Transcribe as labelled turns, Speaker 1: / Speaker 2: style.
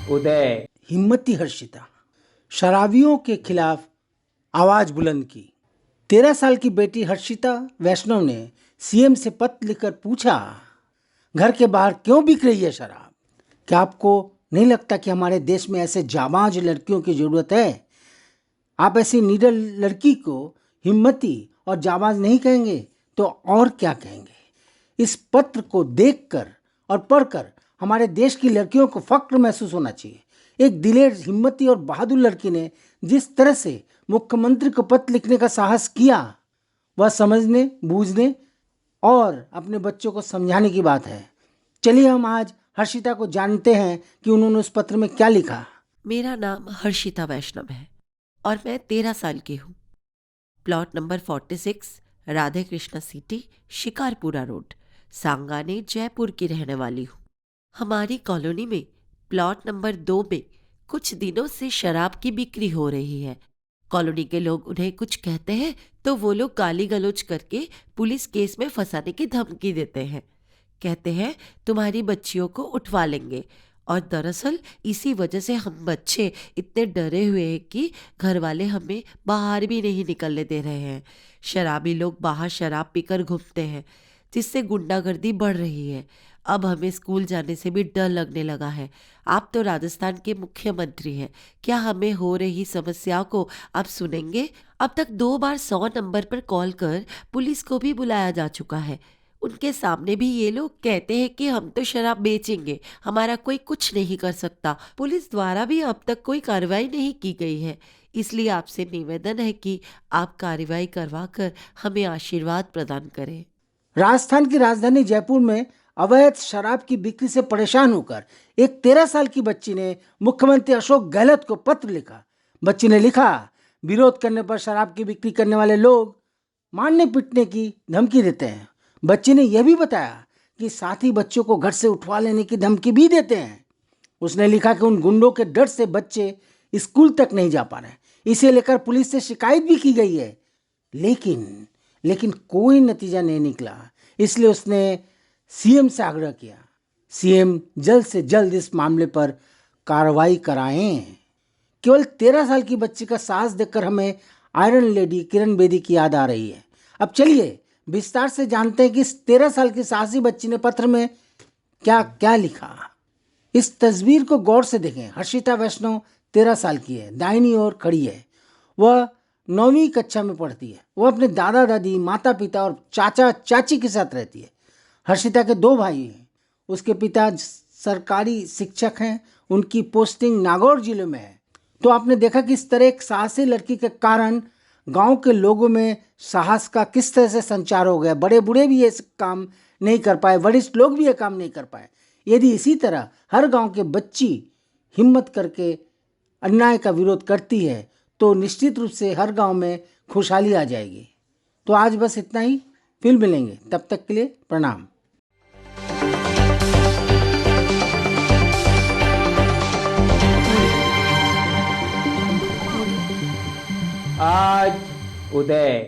Speaker 1: उदय।
Speaker 2: हिम्मती हर्षिता, शराबियों के खिलाफ आवाज बुलंद की। 13 साल की बेटी हर्षिता वैष्णव ने सीएम से पत्र लिखकर पूछा, घर के बाहर क्यों बिक रही है शराब? क्या आपको नहीं लगता कि हमारे देश में ऐसे जाबाज लड़कियों की जरूरत है? आप ऐसी निडर लड़की को हिम्मती और जाबाज नहीं कहेंगे तो और क्या कहेंगे? इस पत्र को देखकर और पढ़कर हमारे देश की लड़कियों को फक्र महसूस होना चाहिए। एक दिलेर, हिम्मती और बहादुर लड़की ने जिस तरह से मुख्यमंत्री को पत्र लिखने का साहस किया, वह समझने, बूझने और अपने बच्चों को समझाने की बात है। चलिए हम आज हर्षिता को जानते हैं कि उन्होंने उस पत्र में क्या लिखा।
Speaker 3: मेरा नाम हर्षिता वैष्णव है और मैं 13 साल की हूँ। Plot number 46, Radhe Krishna city, Shikarpura road, Sanganer, Jaipur की रहने वाली हूँ। हमारी कॉलोनी में प्लॉट नंबर 2 में कुछ दिनों से शराब की बिक्री हो रही है। कॉलोनी के लोग उन्हें कुछ कहते हैं तो वो लोग गाली गलौज करके पुलिस केस में फंसाने की धमकी देते हैं। कहते हैं तुम्हारी बच्चियों को उठवा लेंगे, और दरअसल इसी वजह से हम बच्चे इतने डरे हुए हैं कि घर वाले हमें बाहर भी नहीं निकलने दे रहे हैं। शराबी लोग बाहर शराब पीकर घूमते हैं, जिससे गुंडागर्दी बढ़ रही है। अब हमें स्कूल जाने से भी डर लगने लगा है। आप तो राजस्थान के मुख्यमंत्री हैं, क्या हमें हो रही समस्याओं को आप सुनेंगे? अब तक 2 बार 100 नंबर पर कॉल कर पुलिस को भी बुलाया जा चुका है। उनके सामने भी ये लोग कहते हैं कि हम तो शराब बेचेंगे, हमारा कोई कुछ नहीं कर सकता। पुलिस द्वारा भी अब तक कोई कार्रवाई नहीं की गई है। इसलिए आपसे निवेदन है कि आप कार्रवाई करवा कर हमें आशीर्वाद प्रदान करें।
Speaker 2: राजस्थान की राजधानी जयपुर में अवैध शराब की बिक्री से परेशान होकर एक 13 साल की बच्ची ने मुख्यमंत्री अशोक गहलोत को पत्र लिखा। बच्ची ने लिखा, विरोध करने पर शराब की बिक्री करने वाले लोग मारने पीटने की धमकी देते हैं। बच्ची ने यह भी बताया कि साथ ही बच्चों को घर से उठवा लेने की धमकी भी देते हैं। उसने लिखा कि उन गुंडों के डर से बच्चे स्कूल तक नहीं जा पा रहे। इसे लेकर पुलिस से शिकायत भी की गई है, लेकिन कोई नतीजा नहीं निकला। इसलिए उसने सीएम से आग्रह किया, सीएम जल्द से जल्द इस मामले पर कार्रवाई कराएं। केवल 13 साल की बच्ची का साहस देखकर हमें आयरन लेडी किरण बेदी की याद आ रही है। अब चलिए विस्तार से जानते हैं कि इस 13 साल की साहसी बच्ची ने पत्र में क्या क्या लिखा। इस तस्वीर को गौर से देखें। हर्षिता वैष्णव 13 साल की है, दाहिनी ओर खड़ी है। वह 9वीं कक्षा में पढ़ती है। वह अपने दादा दादी, माता पिता और चाचा चाची के साथ रहती है। हर्षिता के 2 भाई हैं। उसके पिता सरकारी शिक्षक हैं। उनकी पोस्टिंग नागौर जिले में है। तो आपने देखा कि इस तरह एक साहसी लड़की के कारण गांव के लोगों में साहस का किस तरह से संचार हो गया। बड़े बूढ़े भी ये काम नहीं कर पाए, वरिष्ठ लोग भी ये काम नहीं कर पाए। यदि इसी तरह हर गांव के बच्ची हिम्मत करके अन्याय का विरोध करती है तो निश्चित रूप से हर गांव में खुशहाली आ जाएगी। तो आज बस इतना ही, फिर मिलेंगे। तब तक के लिए प्रणाम।
Speaker 1: आज उदय।